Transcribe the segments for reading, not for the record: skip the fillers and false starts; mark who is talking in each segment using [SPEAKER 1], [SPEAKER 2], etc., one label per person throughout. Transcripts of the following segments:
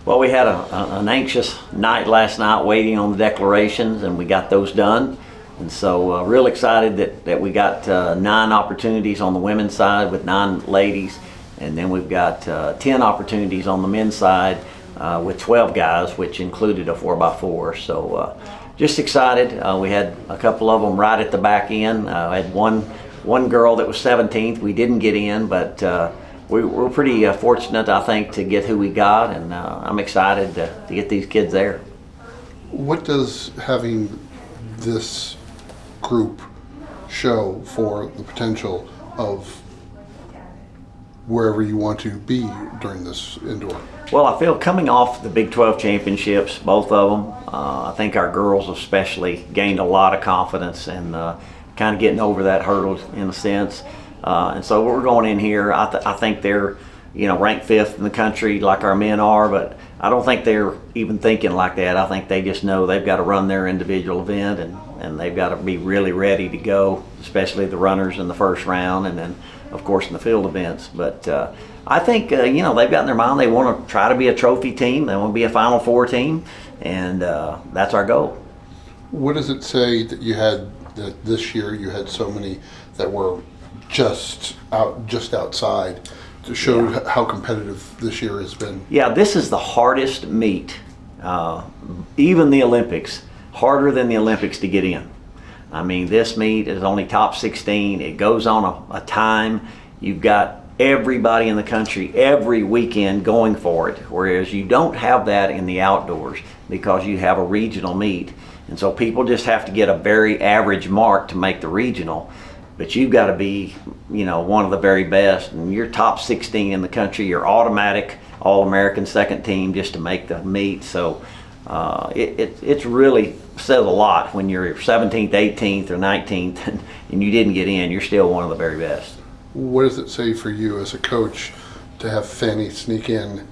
[SPEAKER 1] Well, we had an anxious night last night waiting on the declarations, and we got those done. And so real excited that we got 9 opportunities on the women's side with 9 ladies. And then we've got 10 opportunities on the men's side with 12 guys, which included a 4x4. So just excited. We had a couple of them right at the back end. I had one girl that was 17th. We didn't get in, but we're pretty fortunate, I think, to get who we got. And I'm excited to get these kids there.
[SPEAKER 2] What does having this group show for the potential of wherever you want to be during this indoor?
[SPEAKER 1] Well, I feel coming off the Big 12 championships, both of them, I think our girls especially gained a lot of confidence and kind of getting over that hurdle in a sense. And so we're going in here, I think they're ranked 5th in the country like our men are, but I don't think they're even thinking like that. I think they just know they've got to run their individual event and they've got to be really ready to go, especially the runners in the first round and then, of course, in the field events. But I think, they've got in their mind they want to try to be a trophy team. They want to be a Final Four team, and that's our goal.
[SPEAKER 2] What does it say that you had that this year you had so many that were just outside to show how competitive this year has been? Yeah,
[SPEAKER 1] this is the hardest meet, even the Olympics, harder than the Olympics to get in. I mean, this meet is only top 16. It goes on a time. You've got everybody in the country every weekend going for it, whereas you don't have that in the outdoors because you have a regional meet. And so people just have to get a very average mark to make the regional. But you've got to be, one of the very best. And you're top 16 in the country. You're automatic All-American second team just to make the meet. So it's really says a lot when you're 17th, 18th, or 19th, and you didn't get in. You're still one of the very best.
[SPEAKER 2] What does it say for you as a coach to have Fanny sneak in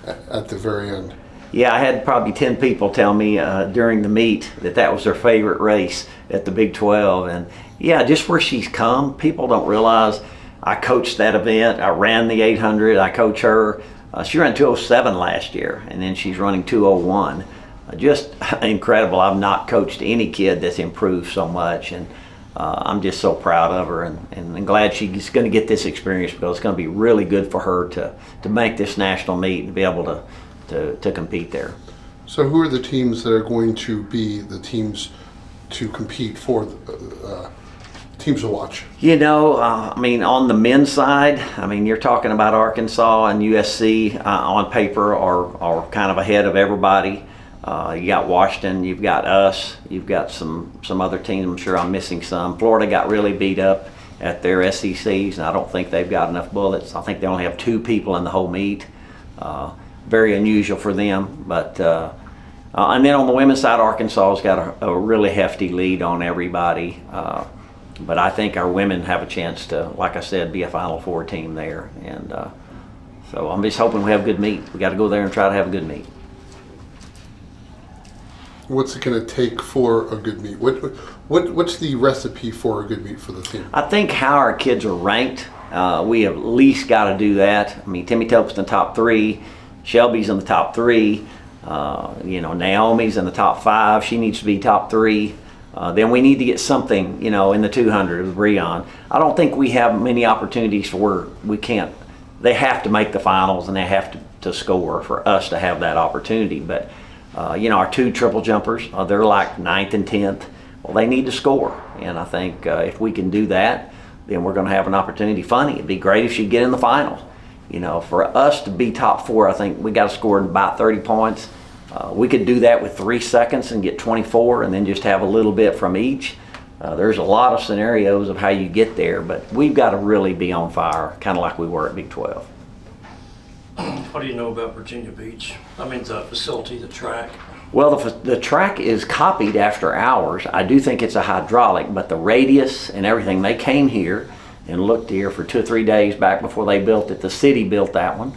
[SPEAKER 2] at the very end?
[SPEAKER 1] Yeah, I had probably 10 people tell me during the meet that was their favorite race at the Big 12. And yeah, just where she's come, people don't realize I coached that event. I ran the 800. I coach her. She ran 207 last year, and then she's running 201. Just incredible. I've not coached any kid that's improved so much, and I'm just so proud of her and glad she's going to get this experience because it's going to be really good for her to make this national meet and be able to compete there.
[SPEAKER 2] So who are the teams that are going to be the teams to compete for, teams to watch?
[SPEAKER 1] On the men's side, you're talking about Arkansas and USC on paper are kind of ahead of everybody. You got Washington, you've got us, you've got some other teams. I'm sure I'm missing some. Florida got really beat up at their SECs, and I don't think they've got enough bullets. I think they only have 2 people in the whole meet. Very unusual for them. But and then on the women's side, Arkansas's got a really hefty lead on everybody. But I think our women have a chance to, like I said, be a Final Four team there. And so I'm just hoping we have a good meet. We got to go there and try to have a good meet.
[SPEAKER 2] What's it going to take for a good meet? What's the recipe for a good meet for the team?
[SPEAKER 1] I think how our kids are ranked, we have at least got to do that. Timmy Tope's in the top 3, Shelby's in the top 3, Naomi's in the top 5. She needs to be top 3. Then we need to get something, in the 200 with Breon. I don't think we have many opportunities for where we can't. They have to make the finals and they have to score for us to have that opportunity. But our 2 triple jumpers, they're like 9th and 10th. Well, they need to score. And I think if we can do that, then we're going to have an opportunity. Funny, it'd be great if she'd get in the final. For us to be top 4, I think we got to score about 30 points. We could do that with 3 seconds and get 24 and then just have a little bit from each. There's a lot of scenarios of how you get there, but we've got to really be on fire, kind of like we were at Big 12.
[SPEAKER 3] What do you know about Virginia Beach? The facility, the track.
[SPEAKER 1] Well, the track is copied after ours. I do think it's a hydraulic, but the radius and everything, they came here and looked here for 2 or 3 days back before they built it. The city built that one.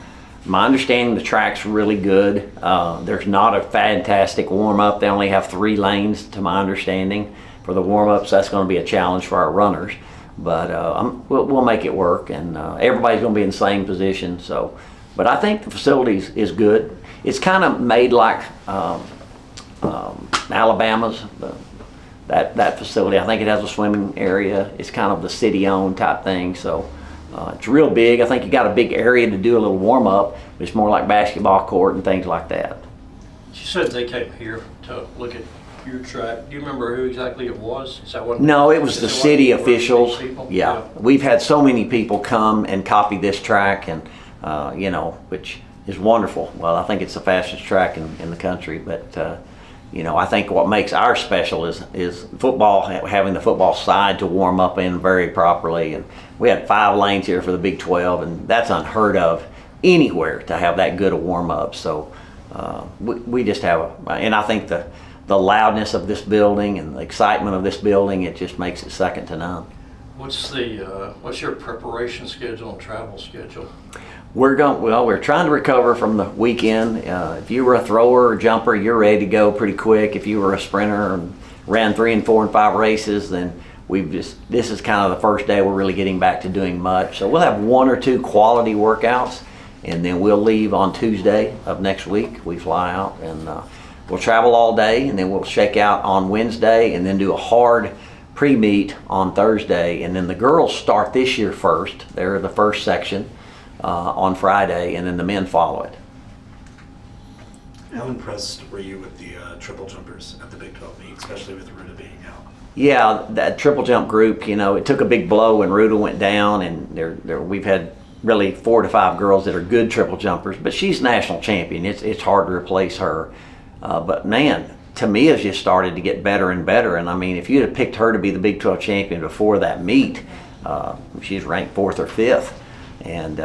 [SPEAKER 1] My understanding, the track's really good. There's not a fantastic warm-up. They only have 3 lanes, to my understanding. For the warm-ups, that's going to be a challenge for our runners. But we'll make it work, and everybody's going to be in the same position. But I think the facility is good. it's kind of made like Alabama's. That facility, I think it has a swimming area. It's kind of the city-owned type thing, so it's real big. I think you got a big area to do a little warm-up. It's more like basketball court and things like that.
[SPEAKER 3] She said they came here to look at your track. Do you remember who exactly it was? Is that what?
[SPEAKER 1] No, it was the city officials.
[SPEAKER 3] People?
[SPEAKER 1] Yeah, we've had so many people come and copy this track, and which is wonderful. Well, I think it's the fastest track in the country, but I think what makes ours special is football, having the football side to warm up in very properly. And we had 5 lanes here for the Big 12, and that's unheard of anywhere to have that good a warm up. So we just have and I think the loudness of this building and the excitement of this building, it just makes it second to none.
[SPEAKER 3] What's your preparation schedule and travel schedule?
[SPEAKER 1] We're trying to recover from the weekend. If you were a thrower or jumper, you're ready to go pretty quick. If you were a sprinter and ran 3 and 4 and 5 races, then this is kind of the first day we're really getting back to doing much. So we'll have 1 or 2 quality workouts, and then we'll leave on Tuesday of next week. We fly out and we'll travel all day, and then we'll shake out on Wednesday and then do a hard pre-meet on Thursday. And then the girls start this year first. They're the first section on Friday, and then the men follow it.
[SPEAKER 4] How impressed were you with the triple jumpers at the Big 12 meet, especially with Ruta being out?
[SPEAKER 1] Yeah, that triple jump group, it took a big blow when Ruta went down, and we've had really 4 to 5 girls that are good triple jumpers, but she's national champion. It's hard to replace her. But man, Tamia's just started to get better and better. And I mean, if you'd have picked her to be the Big 12 champion before that meet, she's ranked 4th or 5th. And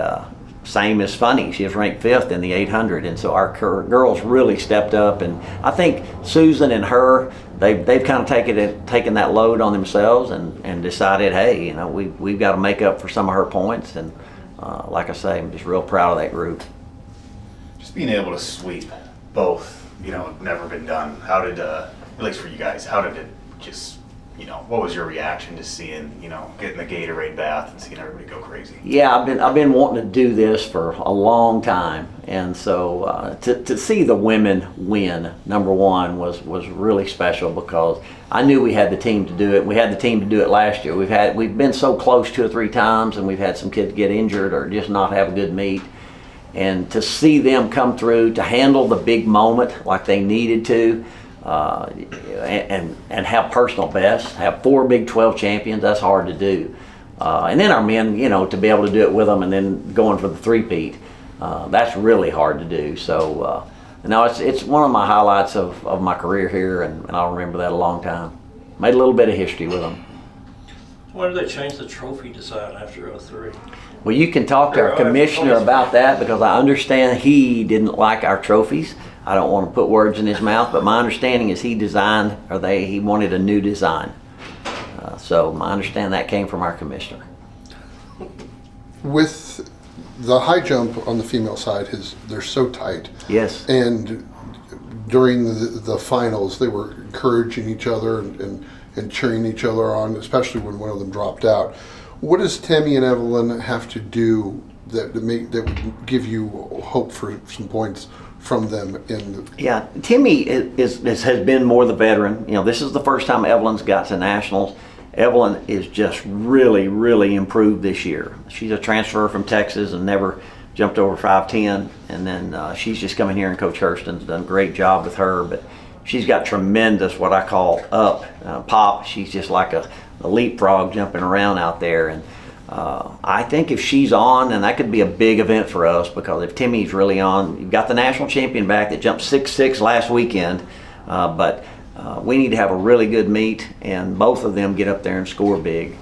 [SPEAKER 1] same as Funny, she was ranked 5th in the 800. And so our girls really stepped up. And I think Susan and her, they've kind of taken that load on themselves and decided, hey, we've got to make up for some of her points. And like I say, I'm just real proud of that group.
[SPEAKER 4] Just being able to sweep both, never been done. How did, at least for you guys, how did it just, what was your reaction to seeing, getting the Gatorade bath and seeing everybody go crazy?
[SPEAKER 1] Yeah, I've been wanting to do this for a long time, and so to see the women win, number one, was really special because I knew we had the team to do it. We had the team to do it last year. We've been so close 2 or 3 times, and we've had some kids get injured or just not have a good meet. And to see them come through, to handle the big moment like they needed to, and have personal bests, have 4 Big 12 champions, that's hard to do. And then our men, to be able to do it with them and then going for the 3-peat, that's really hard to do. So, it's one of my highlights of my career here, and I'll remember that a long time. Made a little bit of history with them.
[SPEAKER 3] Why did they change the trophy design after 03?
[SPEAKER 1] Well, you can talk to our commissioner about that because I understand he didn't like our trophies. I don't want to put words in his mouth, but my understanding is he wanted a new design. So my understanding that came from our commissioner.
[SPEAKER 2] With the high jump on the female side, they're so tight.
[SPEAKER 1] Yes.
[SPEAKER 2] And during the finals, they were encouraging each other and cheering each other on, especially when one of them dropped out. What does Tammy and Evelyn have to do that would give you hope for some points from them?
[SPEAKER 1] Yeah, Timmy has been more the veteran. This is the first time Evelyn's got to nationals. Evelyn is just really, really improved this year. She's a transfer from Texas and never jumped over 5'10", and then she's just coming here, and Coach Hurston's done a great job with her. But she's got tremendous, what I call pop. She's just like a leapfrog jumping around out there, and I think if she's on, then that could be a big event for us, because if Timmy's really on, you've got the national champion back that jumped 6'6" last weekend, but we need to have a really good meet, and both of them get up there and score big.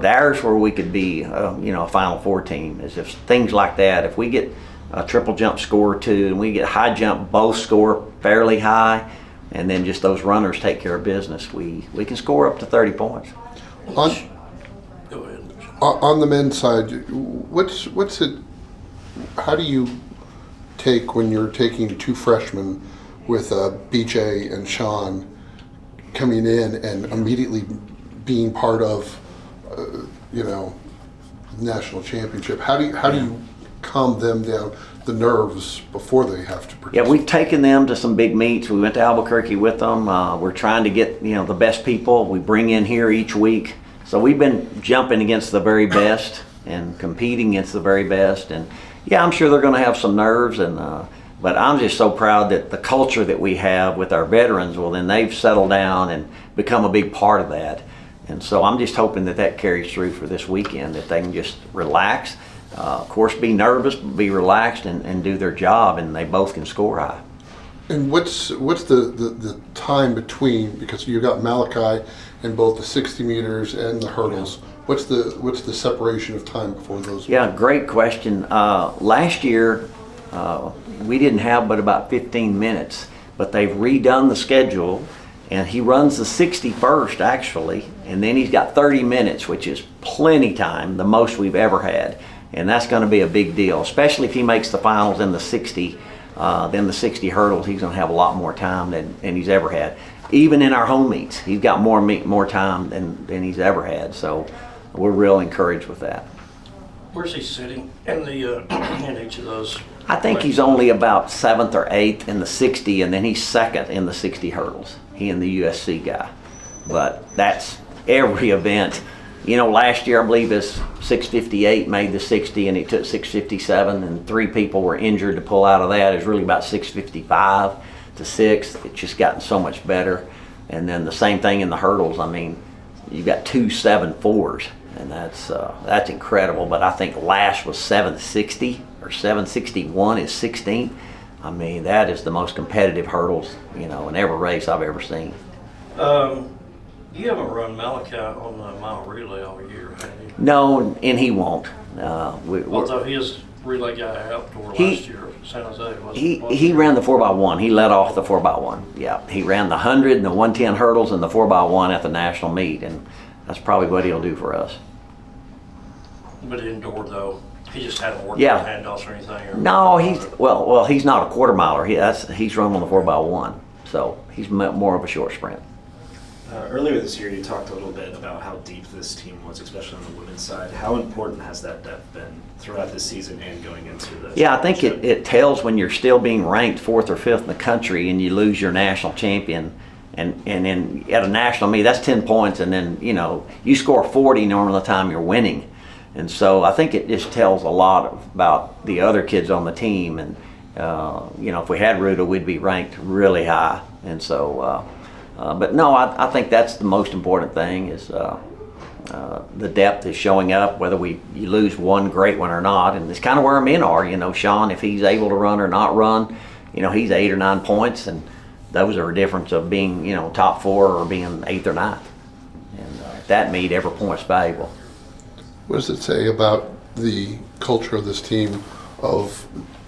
[SPEAKER 1] There's where we could be, a Final Four team, is if things like that. If we get a triple jump score or 2, and we get high jump both score fairly high, and then just those runners take care of business, we can score up to 30 points.
[SPEAKER 3] Go ahead.
[SPEAKER 2] On the men's side, what's it? How do you take when you're taking 2 freshmen with BJ and Sean coming in and immediately being part of, national championship? How do you calm them down the nerves before they have to
[SPEAKER 1] Yeah,
[SPEAKER 2] participate.
[SPEAKER 1] we've taken them to some big meets. We went to Albuquerque with them. We're trying to get the best people we bring in here each week. So we've been jumping against the very best and competing against the very best. And yeah, I'm sure they're going to have some nerves. But I'm just so proud that the culture that we have with our veterans, well, then they've settled down and become a big part of that. And so I'm just hoping that carries through for this weekend, that they can just relax. Of course, be nervous, but be relaxed and do their job, and they both can score high.
[SPEAKER 2] And what's the time between, because you got Malachi in both the 60 meters and the hurdles. What's the separation of time before those?
[SPEAKER 1] Yeah, great question. Last year, we didn't have but about 15 minutes, but they've redone the schedule, and he runs the 60 first actually, and then he's got 30 minutes, which is plenty time, the most we've ever had. And that's going to be a big deal, especially if he makes the finals in the 60. Then the 60 hurdles, he's going to have a lot more time than he's ever had. Even in our home meets, he's got more time than he's ever had. So we're real encouraged with that.
[SPEAKER 3] Where's he sitting in the in each of those?
[SPEAKER 1] I think he's only about 7th or 8th in the 60, and then he's 2nd in the 60 hurdles. He and the USC guy. But that's every event. Last year I believe his 6:58 made the 60, and he took 6:57, and 3 people were injured to pull out of that. It was really about 6:55 to 6th. It's just gotten so much better. And then the same thing in the hurdles. I mean, you've got 2 7.4s, and that's incredible. But I think last was 7:60 or 7:61 is 16th. I mean, that is the most competitive hurdles in every race I've ever seen.
[SPEAKER 3] You haven't run Malachi on the mile relay all year, have you?
[SPEAKER 1] No, and he won't.
[SPEAKER 3] Although his relay guy outdoor last year, San Jose, wasn't
[SPEAKER 1] He ran the 4x1. He led off the 4x1. Yeah, he ran the 100 and the 110 hurdles and the 4x1 at the national meet, and that's probably what he'll do for us.
[SPEAKER 3] But indoor though, he just hadn't worked
[SPEAKER 1] Yeah.
[SPEAKER 3] on handoffs or anything.
[SPEAKER 1] No, he's not a quarter miler. He's run on the 4x1, so he's more of a short sprint.
[SPEAKER 5] Earlier this year, you talked a little bit about how deep this team was, especially on the women's side. How important has that depth been throughout this season and going into the
[SPEAKER 1] Yeah, I think
[SPEAKER 5] championship?
[SPEAKER 1] it tells when you're still being ranked 4th or 5th in the country and you lose your national champion. And then at a national meet, that's 10 points, and then you score 40 normally the time you're winning. And so I think it just tells a lot about the other kids on the team. And if we had Ruta, we'd be ranked really high. And so, but no, I think that's the most important thing is the depth is showing up, whether you lose one great one or not. And it's kind of where our men are. Sean, if he's able to run or not run, he's 8 or 9 points, and those are a difference of being top 4 or being 8th or 9th. And at that meet, every point's valuable.
[SPEAKER 2] What does it say about the culture of this team of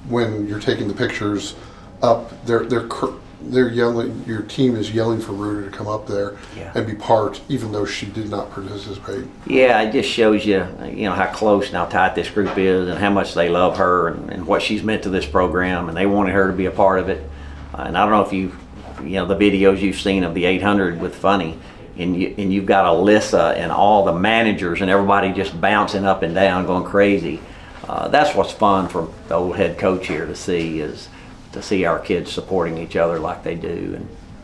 [SPEAKER 2] when you're taking the pictures up, they're yelling, your team is yelling for Ruta to come up there and be part, even though she did not participate?
[SPEAKER 1] Yeah, it just shows you, how close and how tight this group is and how much they love her and what she's meant to this program, and they wanted her to be a part of it. And I don't know if the videos you've seen of the 800 with Funny, and you've got Alyssa and all the managers and everybody just bouncing up and down, going crazy. That's what's fun for the old head coach here to see is to see our kids supporting each other like they do.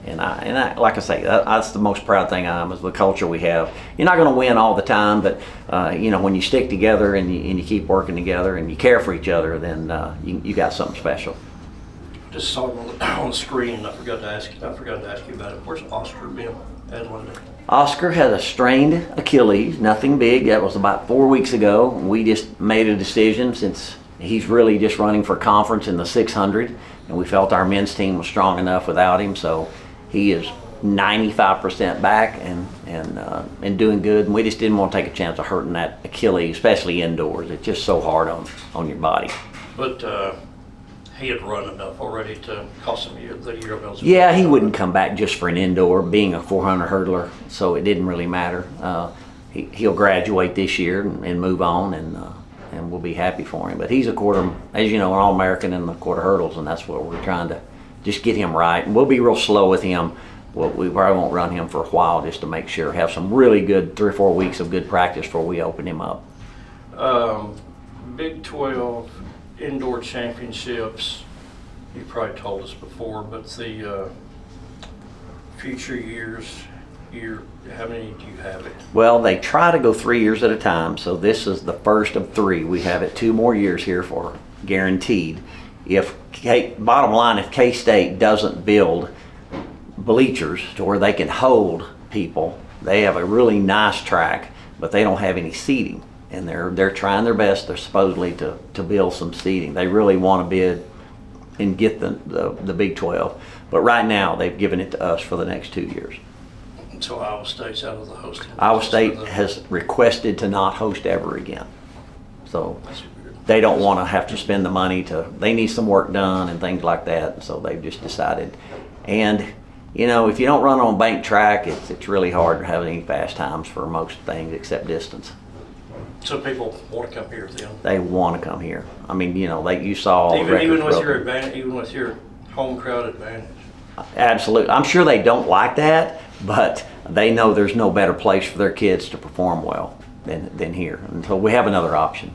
[SPEAKER 1] And I like I say, that's the most proud thing I am is the culture we have. You're not going to win all the time, but when you stick together and you keep working together and you care for each other, then you got something special.
[SPEAKER 3] Just saw him on the screen, and I forgot to ask you about it. Where's Oscar been at London?
[SPEAKER 1] Oscar had a strained Achilles, nothing big. That was about 4 weeks ago. We just made a decision since he's really just running for conference in the 600, and we felt our men's team was strong enough without him. So he is 95% back and doing good. And we just didn't want to take a chance of hurting that Achilles, especially indoors. It's just so hard on your body.
[SPEAKER 3] But he had run enough already to cost him the year of eligibility.
[SPEAKER 1] Yeah, he wouldn't come back just for an indoor, being a 400 hurdler, so it didn't really matter. He'll graduate this year and move on, and we'll be happy for him. But he's a quarter, as you know, an All-American in the quarter hurdles, and that's what we're trying to just get him right. And we'll be real slow with him. We probably won't run him for a while just to make sure, have some really good 3 or 4 weeks of good practice before we open him up.
[SPEAKER 3] Big 12 indoor championships, you probably told us before, but the future years, how many do you have it?
[SPEAKER 1] Well, they try to go 3 years at a time, so this is the first of 3. We have it 2 more years here for guaranteed. Bottom line, if K-State doesn't build bleachers to where they can hold people, they have a really nice track, but they don't have any seating, and they're trying their best. They're supposedly to build some seating. They really want to bid and get the Big 12, but right now they've given it to us for the next 2 years.
[SPEAKER 3] So Iowa State's out of the hosting.
[SPEAKER 1] Iowa State has requested to not host ever again, so
[SPEAKER 3] That's weird.
[SPEAKER 1] they don't want to have to spend the money they need some work done and things like that, so they've just decided. And you know, if you don't run on bank track, it's really hard to have any fast times for most things except distance.
[SPEAKER 3] So people want to come here then?
[SPEAKER 1] They want to come here. I mean, you know, you saw
[SPEAKER 3] Even
[SPEAKER 1] records
[SPEAKER 3] with your
[SPEAKER 1] broken.
[SPEAKER 3] advantage, even with your home crowd advantage.
[SPEAKER 1] Absolutely. I'm sure they don't like that, but they know there's no better place for their kids to perform well than here until we have another option.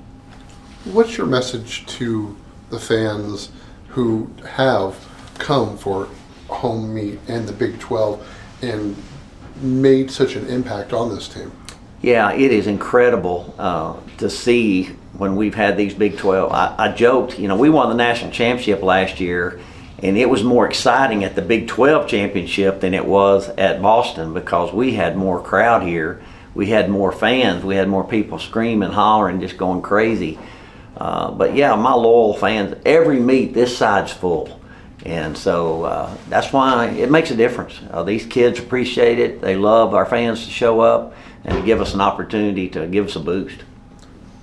[SPEAKER 2] What's your message to the fans who have come for home meet and the Big 12 and made such an impact on this team?
[SPEAKER 1] Yeah, it is incredible to see when we've had these Big 12. I joked, you know, we won the national championship last year, and it was more exciting at the Big 12 championship than it was at Boston because we had more crowd here. We had more fans. We had more people screaming, hollering, just going crazy. But yeah, my loyal fans, every meet, this side's full. And so that's why it makes a difference. These kids appreciate it. They love our fans to show up and to give us an opportunity to give us a boost.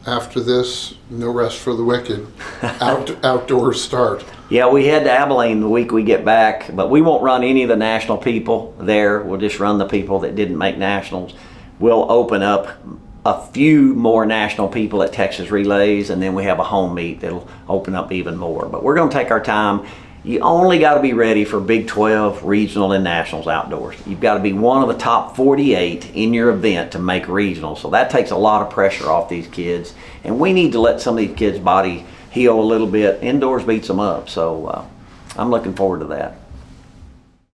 [SPEAKER 2] After this, no rest for the wicked. Outdoor start.
[SPEAKER 1] Yeah, we head to Abilene the week we get back, but we won't run any of the national people there. We'll just run the people that didn't make nationals. We'll open up a few more national people at Texas Relays, and then we have a home meet that'll open up even more. But we're going to take our time. You only got to be ready for Big 12, regional, and nationals outdoors. You've got to be one of the top 48 in your event to make regional. So that takes a lot of pressure off these kids. And we need to let some of these kids' body heal a little bit. Indoors beats them up. So I'm looking forward to that.